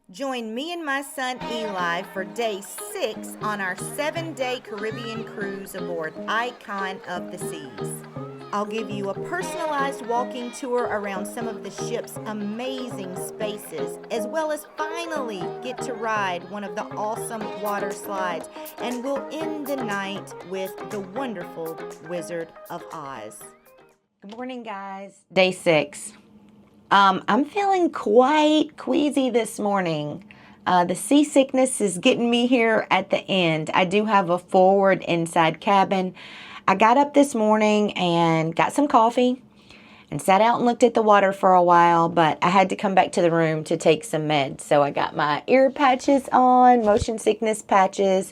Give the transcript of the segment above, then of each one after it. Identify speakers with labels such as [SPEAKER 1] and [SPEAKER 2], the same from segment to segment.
[SPEAKER 1] Join me and my son Eli for day 6 on our 7-day Caribbean cruise aboard Icon of the Seas. I'll give you a personalized walking tour around some of the ship's amazing spaces, as well as finally get to ride one of the awesome water slides, and we'll end the night with the wonderful Wizard of Oz. Good morning, guys. Day 6. I'm feeling quite queasy this morning. The seasickness is getting me here at the end. I do have a forward inside cabin. I got up this morning and got some coffee and sat out and looked at the water for a while, but I had to come back to the room to take some meds. So I got my ear patches on, motion sickness patches.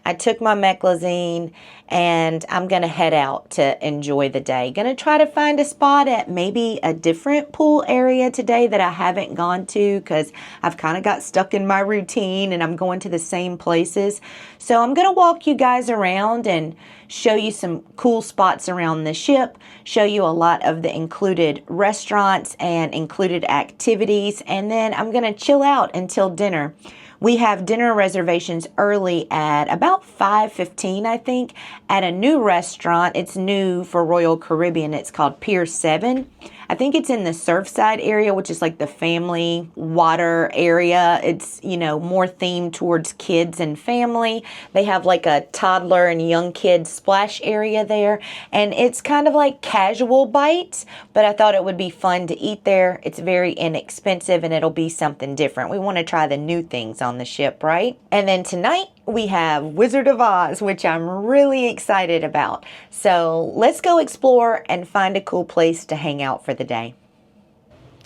[SPEAKER 1] I took my meclizine, and I'm going to head out to enjoy the day. Going to try to find a spot at maybe a different pool area today that I haven't gone to, because I've kind of got stuck in my routine and I'm going to the same places. So I'm going to walk you guys around and show you some cool spots around the ship, show you a lot of the included restaurants and included activities, and then I'm going to chill out until dinner. We have dinner reservations early at about 5:15, I think, at a new restaurant. It's new for Royal Caribbean. It's called Pier 7. I think it's in the Surfside area, which is like the family water area. It's, more themed towards kids and family. They have like a toddler and young kids splash area there. And it's kind of like casual bites, but I thought it would be fun to eat there. It's very inexpensive and it'll be something different. We want to try the new things on the ship, right? And then tonight we have Wizard of Oz, which I'm really excited about. So let's go explore and find a cool place to hang out for the day.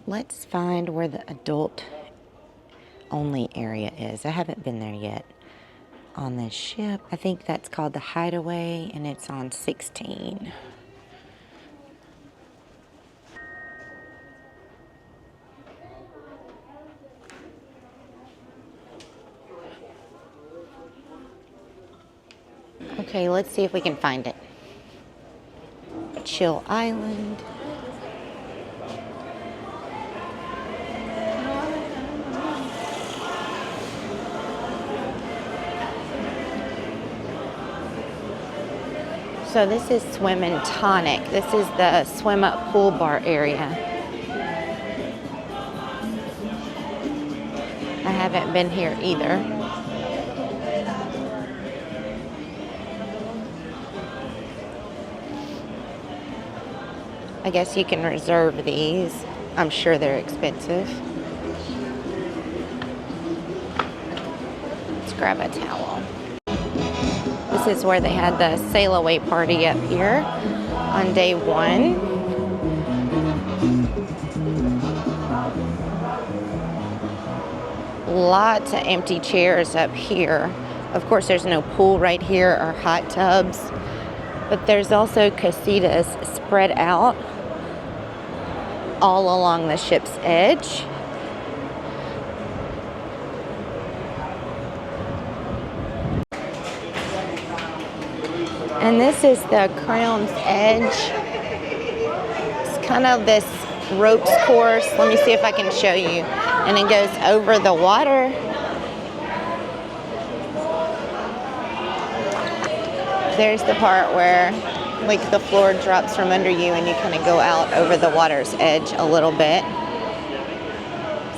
[SPEAKER 1] Let's find where the adult only area is. I haven't been there yet on this ship. I think that's called the Hideaway, and it's on 16. Okay, let's see if we can find it. Chill Island. So this is Swim and Tonic. This is the swim up pool bar area. I haven't been here either. I guess you can reserve these. I'm sure they're expensive. Let's grab a towel. This is where they had the sail away party up here on day 1. Lots of empty chairs up here. Of course, there's no pool right here or hot tubs, but there's also casitas spread out all along the ship's edge. And this is the Crown's Edge. It's kind of this ropes course. Let me see if I can show you. And it goes over the water. There's the part where like the floor drops from under you and you kind of go out over the water's edge a little bit.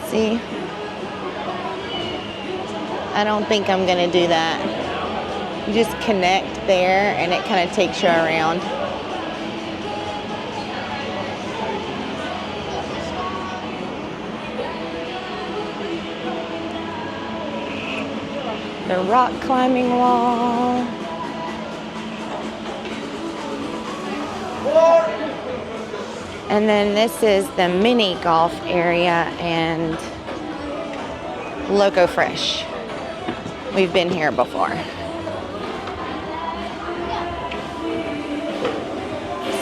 [SPEAKER 1] See? I don't think I'm gonna do that. You just connect there and it kind of takes you around. The rock climbing wall. And then this is the mini golf area and Loco Fresh. We've been here before.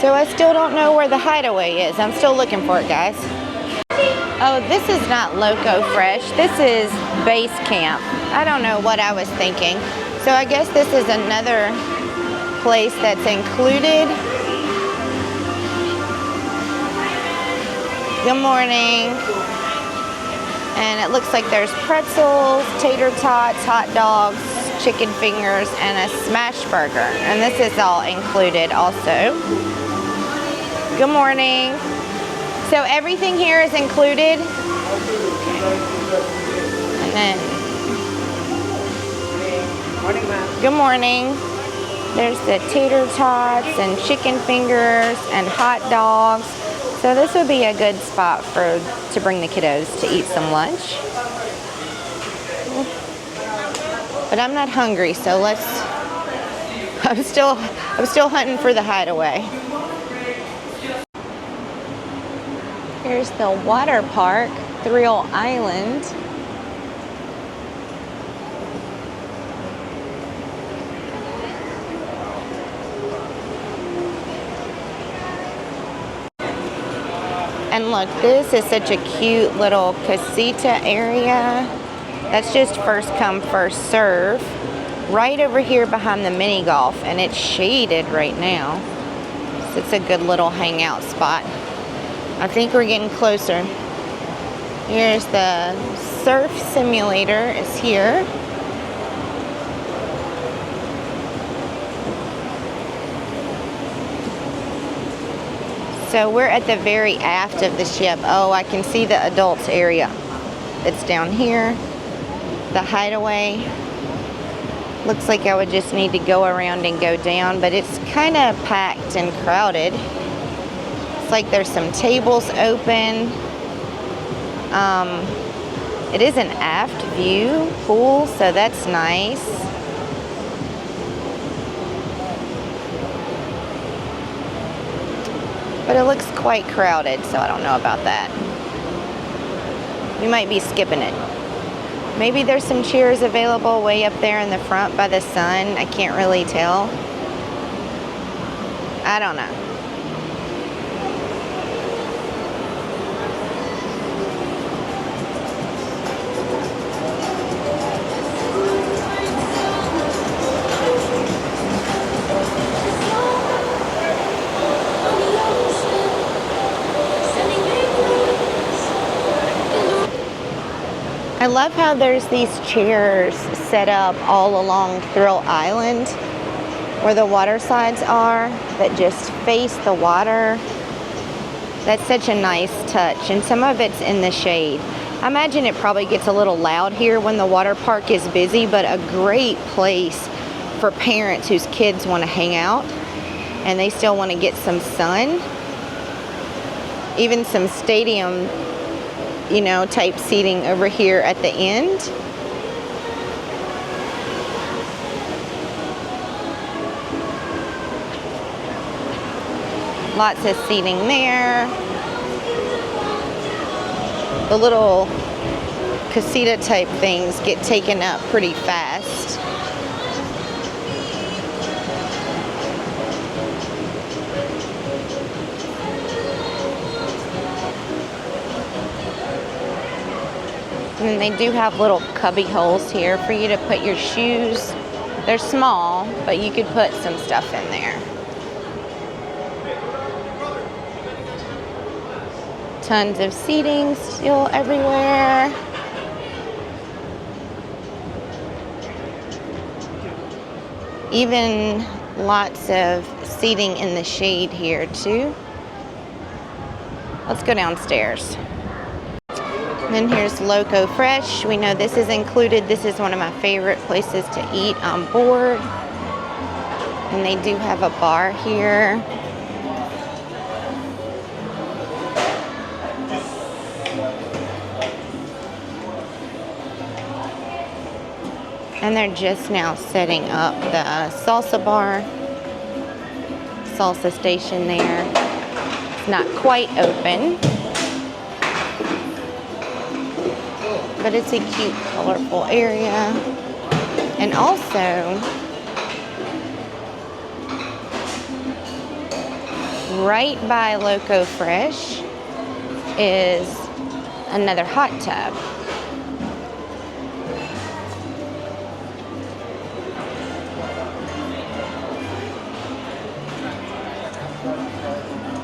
[SPEAKER 1] So I still don't know where the Hideaway is. I'm still looking for it, guys. Oh, this is not Loco Fresh. This is Base Camp. I don't know what I was thinking. So I guess this is another place that's included. Good morning.
[SPEAKER 2] And it looks like there's pretzels, tater tots, hot dogs, chicken fingers, and a smash burger. And this is all included also. Good morning. So everything here is included. And then,
[SPEAKER 3] Morning, ma'am.
[SPEAKER 2] good morning. There's the tater tots and chicken fingers and hot dogs. So this would be a good spot to bring the kiddos to eat some lunch. But I'm not hungry, so I'm still hunting for the hideaway. Here's the water park, Thrill Island. And look, this is such a cute little casita area. That's just first come, first serve. Right over here behind the mini golf, and it's shaded right now. So it's a good little hangout spot. I think we're getting closer. Here's the surf simulator is here. So we're at the very aft of the ship. Oh, I can see the adults area. It's down here. The hideaway. Looks like I would just need to go around and go down, but it's kind of packed and crowded. It's like there's some tables open. It is an aft view pool, so that's nice. But it looks quite crowded, so I don't know about that. We might be skipping it. Maybe there's some chairs available way up there in the front by the sun. I can't really tell. I don't know. I love how there's these chairs set up all along Thrill Island where the water slides are that just face the water. That's such a nice touch, and some of it's in the shade. I imagine it probably gets a little loud here when the water park is busy, but a great place for parents whose kids want to hang out and they still want to get some sun. Even some stadium type seating over here at the end. Lots of seating there. The little casita type things get taken up pretty fast. And they do have little cubby holes here for you to put your shoes. They're small, but you could put some stuff in there. Tons of seating still everywhere. Even lots of seating in the shade here too. Let's go downstairs. Then here's Loco Fresh. We know this is included. This is one of my favorite places to eat on board. And they do have a bar here. And they're just now setting up the salsa bar. Salsa station there. It's not quite open. But it's a cute, colorful area. And also, right by Loco Fresh is another hot tub.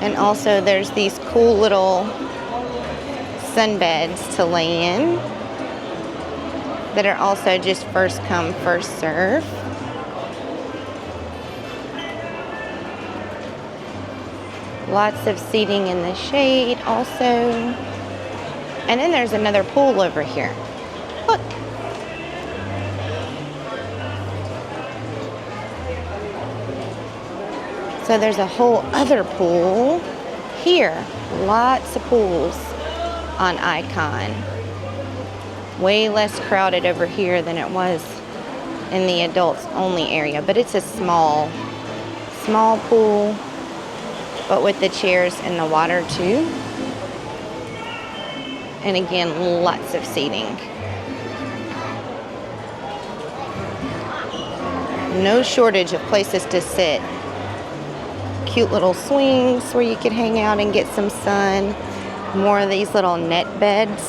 [SPEAKER 2] And also there's these cool little sunbeds to lay in that are also just first come, first serve. Lots of seating in the shade also. And then there's another pool over here. Look. So there's a whole other pool here. Lots of pools on Icon. Way less crowded over here than it was in the adults only area. But it's a small pool, but with the chairs and the water too. And again, lots of seating. No shortage of places to sit. Cute little swings where you could hang out and get some sun. More of these little net beds.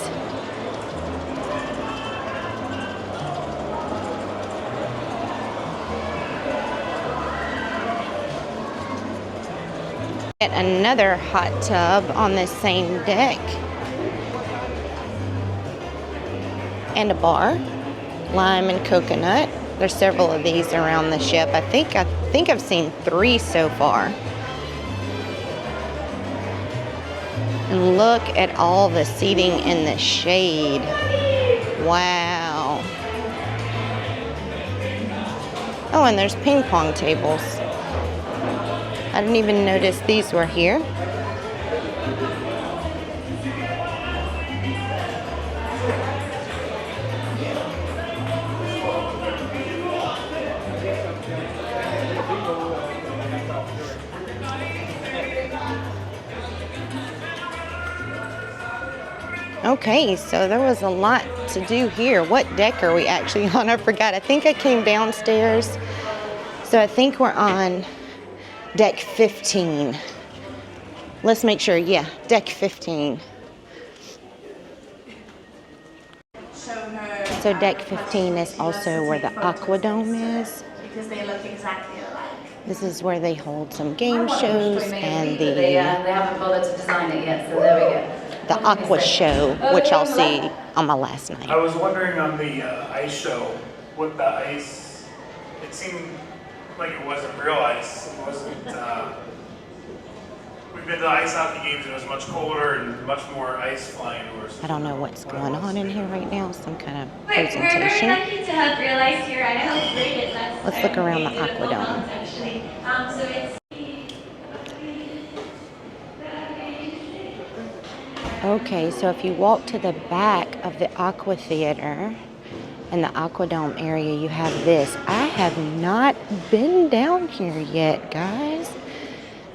[SPEAKER 2] Get another hot tub on this same deck. And a bar, lime and coconut. There's several of these around the ship. I think I've seen 3 so far. And look at all the seating in the shade. Wow. Oh, and there's ping pong tables. I didn't even notice these were here. Okay, so there was a lot to do here. What deck are we actually on? I forgot. I think I came downstairs. So I think we're on deck 15. Let's make sure. Yeah, deck 15. So deck 15 is also where the Aquadome is.
[SPEAKER 3] Because they look exactly alike.
[SPEAKER 2] This is where they hold some game shows and
[SPEAKER 3] they haven't bothered to design it yet, so there we go.
[SPEAKER 2] The Aqua Show, which I'll see on my last night.
[SPEAKER 4] I was wondering on the ice show, what the ice, it seemed like it wasn't real ice. It wasn't, we've been to ice hockey games and it was much colder and much more ice flying over us.
[SPEAKER 2] I don't know what's going on in here right now, some kind of
[SPEAKER 5] We're very
[SPEAKER 2] presentation.
[SPEAKER 5] lucky to have real ice here. I helped rig it last
[SPEAKER 2] Let's look around the Aquadome.
[SPEAKER 5] actually. So it's
[SPEAKER 2] Okay, so if you walk to the back of the Aqua Theater and the Aquadome area, you have this. I have not been down here yet, guys.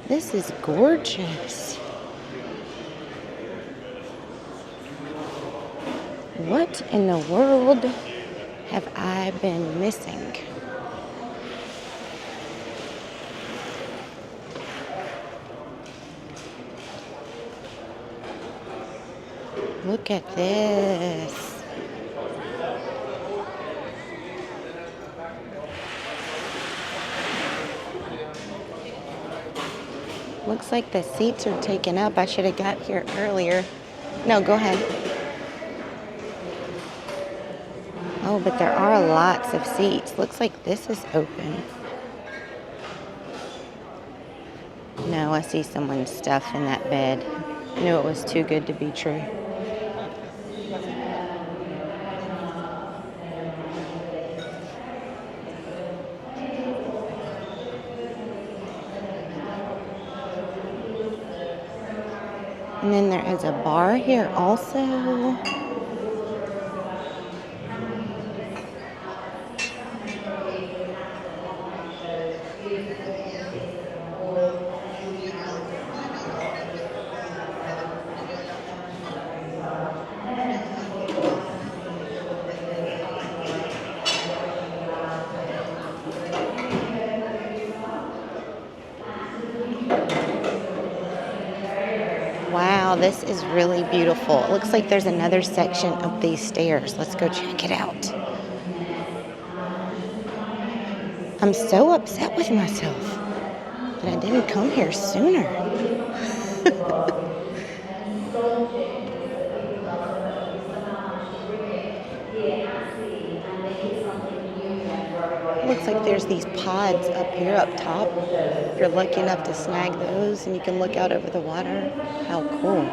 [SPEAKER 2] This is gorgeous. What in the world have I been missing? Look at this. Looks like the seats are taken up. I should have got here earlier. No, go ahead. Oh, but there are lots of seats. Looks like this is open. No, I see someone's stuff in that bed. Knew it was too good to be true. And then there is a bar here also. Wow, this is really beautiful. It looks like there's another section up these stairs. Let's go check it out. I'm so upset with myself that I didn't come here sooner. Looks like there's these pods up here up top. If you're lucky enough to snag those, and you can look out over the water. How cool.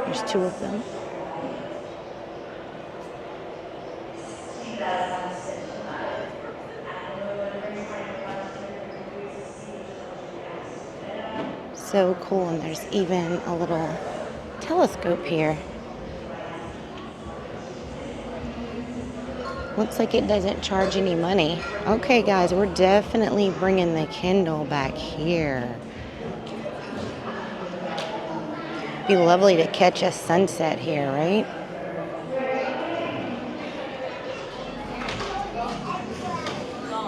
[SPEAKER 2] There's 2 of them. So cool, and there's even a little telescope here. Looks like it doesn't charge any money. Okay, guys, we're definitely bringing the Kindle back here. Be lovely to catch a sunset here, right?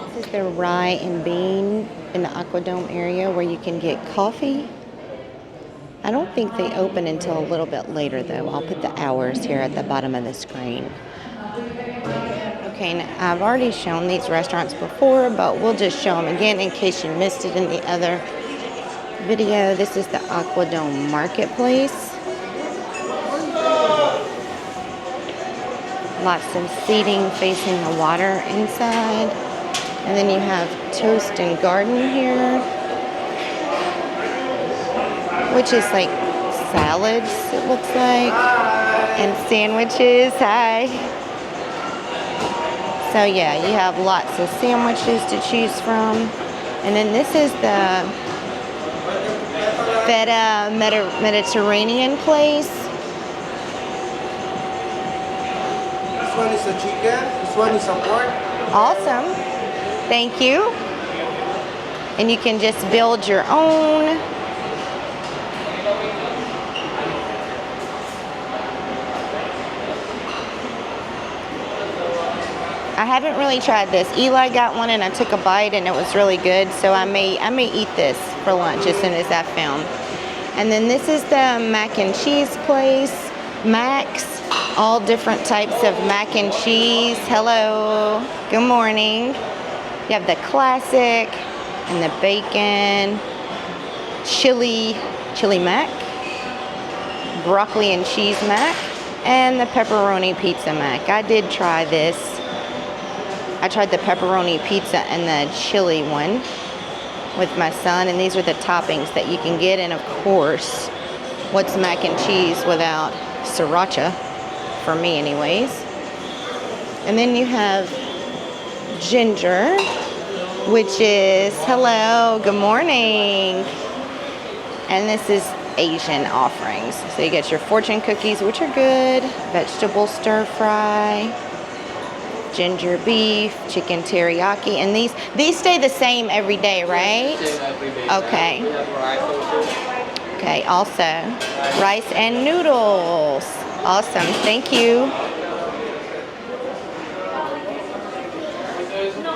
[SPEAKER 2] This is the Rye and Bean in the Aquadome area where you can get coffee. I don't think they open until a little bit later, though. I'll put the hours here at the bottom of the screen. Okay, now I've already shown these restaurants before, but we'll just show them again in case you missed it in the other video. This is the Aquadome Marketplace. Lots of seating facing the water inside. And then you have Toast and Garden here, which is like salads, it looks like, and sandwiches. Hi. So yeah, you have lots of sandwiches to choose from. And then this is the Feta Mediterranean place.
[SPEAKER 6] This one is a chicken, this one is a pork.
[SPEAKER 2] Awesome. Thank you. And you can just build your own. I haven't really tried this. Eli got one and I took a bite and it was really good. So I may eat this for lunch as soon as I film. And then this is the mac and cheese place. Max. All different types of mac and cheese. Hello. Good morning. You have the classic and the bacon, chili mac, broccoli and cheese mac, and the pepperoni pizza mac. I did try this. I tried the pepperoni pizza and the chili one with my son, and these are the toppings that you can get. And of course, what's mac and cheese without sriracha? For me anyways. And then you have ginger, which is, hello, good morning. And this is Asian offerings. So you get your fortune cookies, which are good, vegetable stir fry, ginger beef, chicken teriyaki, and these stay the same every day, right? Okay. Okay, also rice and noodles. Awesome, thank you.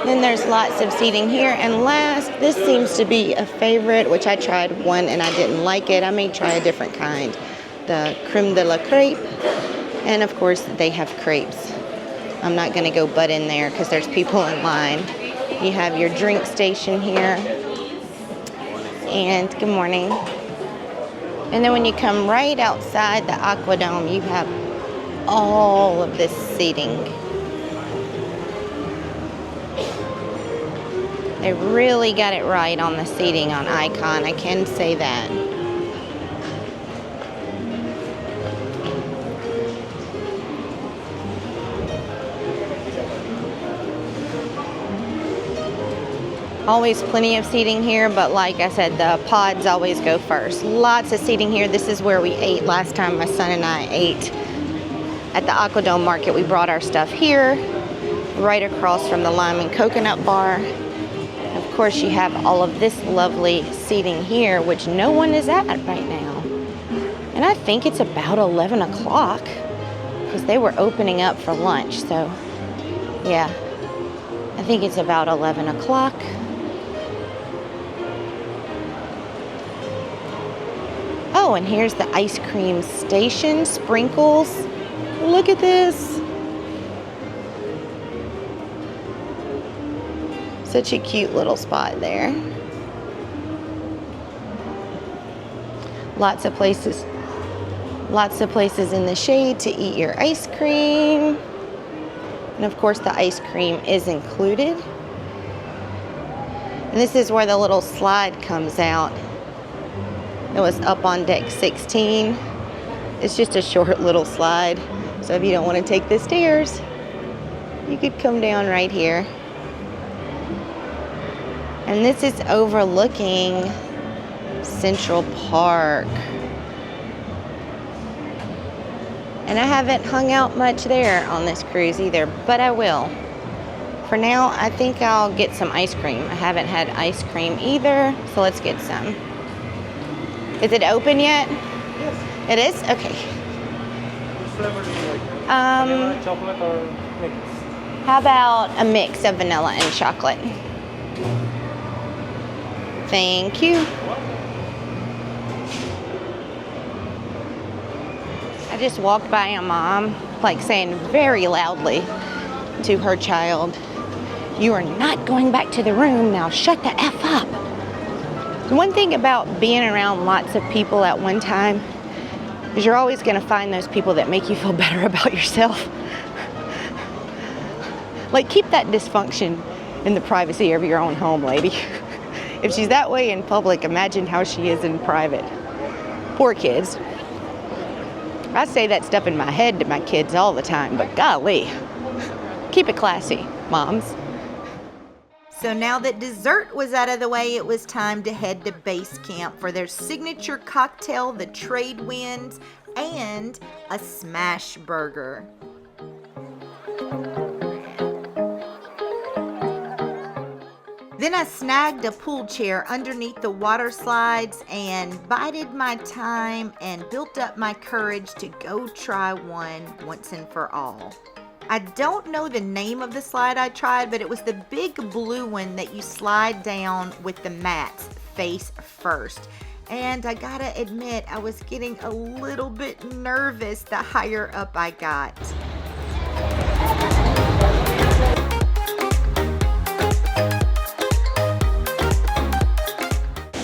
[SPEAKER 2] Then there's lots of seating here. And last, this seems to be a favorite, which I tried one and I didn't like it. I may try a different kind. The creme de la crepe. And of course, they have crepes. I'm not gonna go butt in there because there's people in line. You have your drink station here. And good morning. And then when you come right outside the Aquadome, you have all of this seating. They really got it right on the seating on Icon, I can say that. Always plenty of seating here, but like I said, the pods always go first. Lots of seating here. This is where we ate last time my son and I ate at the Aquadome Market. We brought our stuff here, right across from the lime and coconut bar. Of course, you have all of this lovely seating here, which no one is at right now. And I think it's about 11 o'clock because they were opening up for lunch. So yeah, I think it's about 11 o'clock. Oh, and here's the ice cream station, sprinkles. Look at this. Such a cute little spot there. Lots of places in the shade to eat your ice cream. And of course the ice cream is included. And this is where the little slide comes out. It was up on deck 16. It's just a short little slide. So if you don't want to take the stairs, you could come down right here. And this is overlooking Central Park. And I haven't hung out much there on this cruise either, but I will. For now, I think I'll get some ice cream. I haven't had ice cream either, so let's get some. Is it open yet?
[SPEAKER 6] Yes.
[SPEAKER 2] It is? Okay.
[SPEAKER 6] Which flavor do you like? Vanilla, chocolate, or mix?
[SPEAKER 2] How about a mix of vanilla and chocolate? Thank you. I just walked by a mom, like saying very loudly to her child, "You are not going back to the room, now shut the F up." The one thing about being around lots of people at one time is you're always going to find those people that make you feel better about yourself. Like, keep that dysfunction in the privacy of your own home, lady. If she's that way in public, imagine how she is in private. Poor kids. I say that stuff in my head to my kids all the time, but golly, keep it classy, moms.
[SPEAKER 1] So now that dessert was out of the way, it was time to head to base camp for their signature cocktail, the Trade Winds, and a smash burger. Then I snagged a pool chair underneath the water slides and bided my time and built up my courage to go try one once and for all. I don't know the name of the slide I tried, but it was the big blue one that you slide down with the mats face first. And I gotta admit, I was getting a little bit nervous the higher up I got.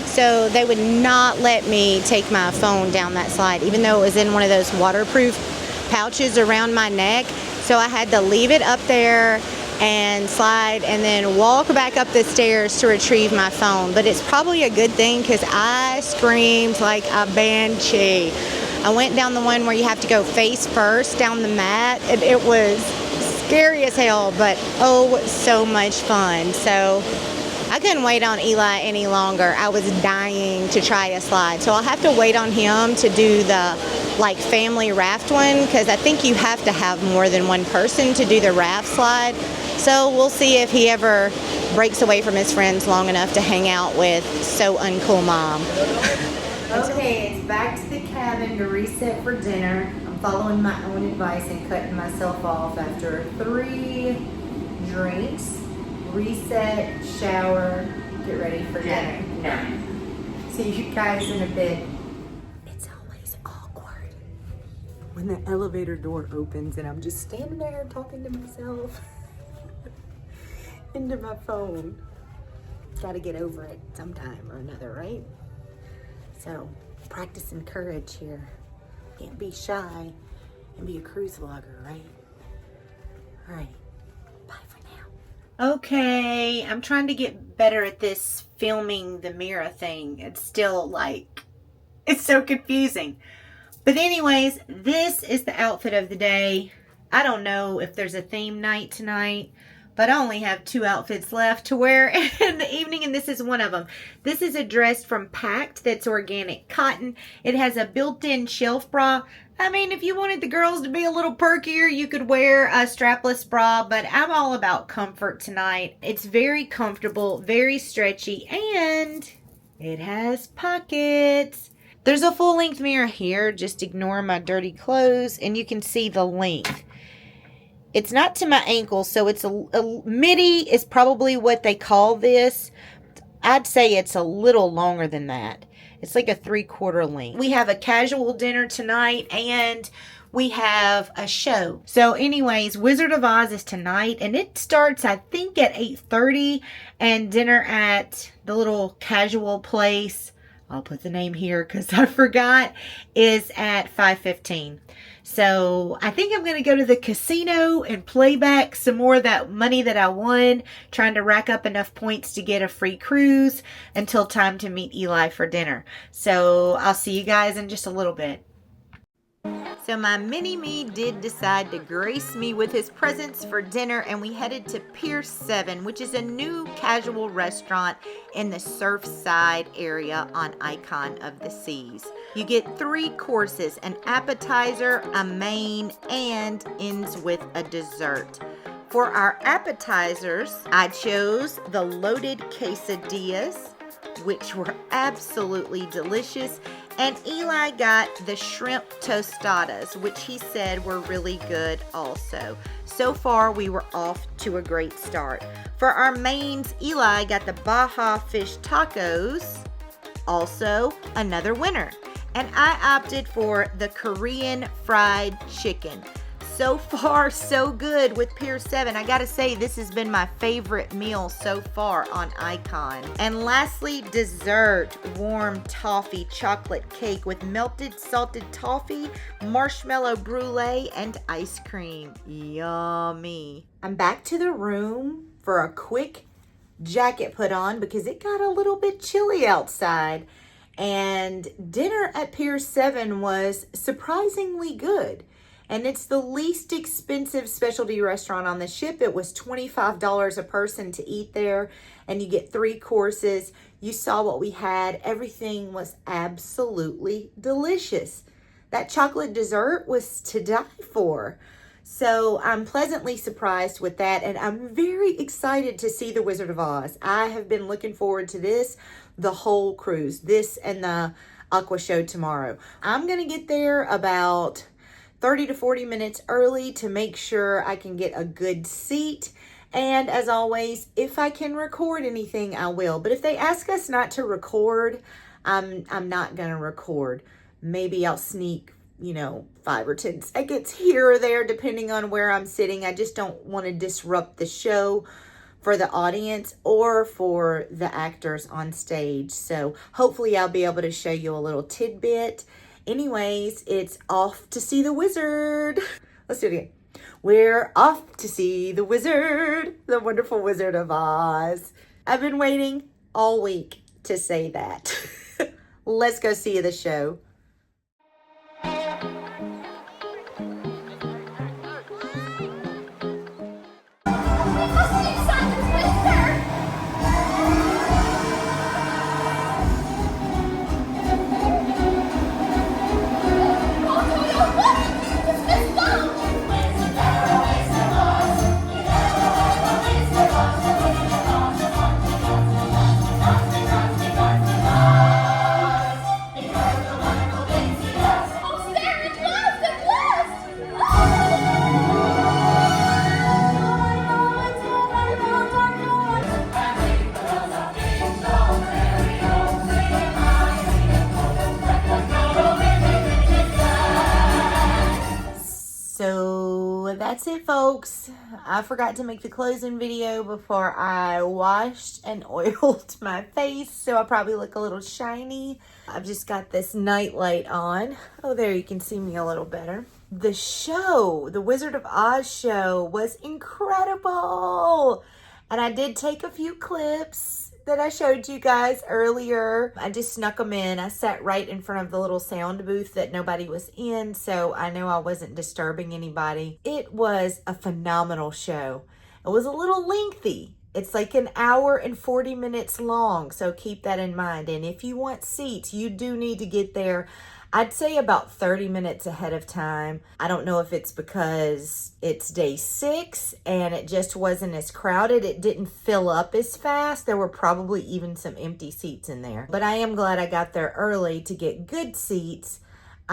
[SPEAKER 2] So they would not let me take my phone down that slide, even though it was in one of those waterproof pouches around my neck. So I had to leave it up there and slide and then walk back up the stairs to retrieve my phone. But it's probably a good thing because I screamed like a banshee. I went down the one where you have to go face first down the mat. It was scary as hell, but oh, so much fun. So I couldn't wait on Eli any longer. I was dying to try a slide. So I'll have to wait on him to do the family raft one, because I think you have to have more than one person to do the raft slide. So we'll see if he ever breaks away from his friends long enough to hang out with so uncool mom.
[SPEAKER 1] Okay, it's back to the cabin to reset for dinner. I'm following my own advice and cutting myself off after 3 drinks. Reset, shower, get ready for dinner. No. See you guys in a bit. It's always awkward when the elevator door opens and I'm just standing there talking to myself into my phone. Gotta get over it sometime or another, right? So, practicing courage here. Can't be shy and be a cruise vlogger, right? All right. Bye for now. Okay, I'm trying to get better at this filming the mirror thing. It's still it's so confusing. But anyways, this is the outfit of the day. I don't know if there's a theme night tonight, but I only have 2 outfits left to wear in the evening, and this is one of them. This is a dress from Pact that's organic cotton. It has a built-in shelf bra. I mean, if you wanted the girls to be a little perkier, you could wear a strapless bra, but I'm all about comfort tonight. It's very comfortable, very stretchy, and it has pockets. There's a full-length mirror here. Just ignore my dirty clothes, and you can see the length. It's not to my ankle, so it's a midi is probably what they call this. I'd say it's a little longer than that. It's like a 3/4 length. We have a casual dinner tonight, and we have a show. So anyways, Wizard of Oz is tonight, and it starts, I think, at 8:30, and dinner at the little casual place I'll put the name here because I forgot, is at 5:15. So I think I'm going to go to the casino and play back some more of that money that I won, trying to rack up enough points to get a free cruise until time to meet Eli for dinner. So I'll see you guys in just a little bit. So my mini-me did decide to grace me with his presence for dinner, and we headed to Pier 7, which is a new casual restaurant in the Surfside area on Icon of the Seas. You get 3 courses, an appetizer, a main, and ends with a dessert. For our appetizers, I chose the loaded quesadillas, which were absolutely delicious. And Eli got the shrimp tostadas, which he said were really good also. So far, we were off to a great start. For our mains, Eli got the Baja fish tacos, also another winner. And I opted for the Korean fried chicken. So far, so good with Pier 7. I gotta say, this has been my favorite meal so far on Icon. And lastly, dessert, warm toffee chocolate cake with melted salted toffee, marshmallow brulee, and ice cream. Yummy. I'm back to the room for a quick jacket put on because it got a little bit chilly outside. And dinner at Pier 7 was surprisingly good. And it's the least expensive specialty restaurant on the ship. It was $25 a person to eat there, and you get 3 courses. You saw what we had. Everything was absolutely delicious. That chocolate dessert was to die for. So I'm pleasantly surprised with that, and I'm very excited to see The Wizard of Oz. I have been looking forward to this the whole cruise, this and the Aqua Show tomorrow. I'm going to get there about 30 to 40 minutes early to make sure I can get a good seat. And as always, if I can record anything, I will. But if they ask us not to record, I'm not going to record. Maybe I'll sneak, 5 or 10 seconds here or there, depending on where I'm sitting. I just don't want to disrupt the show for the audience or for the actors on stage. So hopefully I'll be able to show you a little tidbit. Anyways, it's off to see the wizard. Let's do it again. We're off to see the wizard, the wonderful Wizard of Oz. I've been waiting all week to say that. Let's go see the show. So that's it, folks. I forgot to make the closing video before I washed and oiled my face, so I probably look a little shiny. I've just got this night light on. Oh, there you can see me a little better. The show, the Wizard of Oz show, was incredible. And I did take a few clips that I showed you guys earlier. I just snuck them in. I sat right in front of the little sound booth that nobody was in, so I know I wasn't disturbing anybody. It was a phenomenal show. It was a little lengthy. It's like an hour and 40 minutes long, so keep that in mind. And if you want seats, you do need to get there, I'd say about 30 minutes ahead of time. I don't know if it's because it's day 6 and it just wasn't as crowded. It didn't fill up as fast. There were probably even some empty seats in there. But I am glad I got there early to get good seats.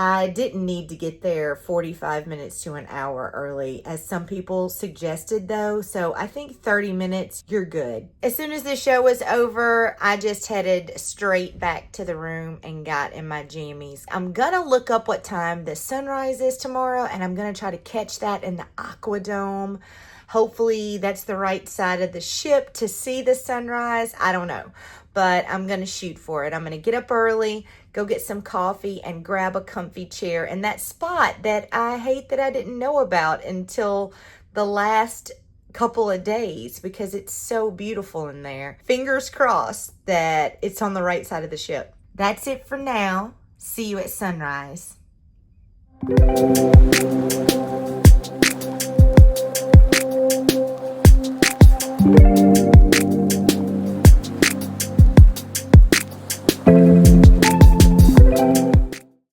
[SPEAKER 1] I didn't need to get there 45 minutes to an hour early, as some people suggested though, so I think 30 minutes, you're good. As soon as the show was over, I just headed straight back to the room and got in my jammies. I'm gonna look up what time the sunrise is tomorrow, and I'm gonna try to catch that in the Aqua Dome. Hopefully that's the right side of the ship to see the sunrise. I don't know, but I'm going to shoot for it. I'm going to get up early, go get some coffee, and grab a comfy chair in that spot that I hate that I didn't know about until the last couple of days, because it's so beautiful in there. Fingers crossed that it's on the right side of the ship. That's it for now. See you at sunrise.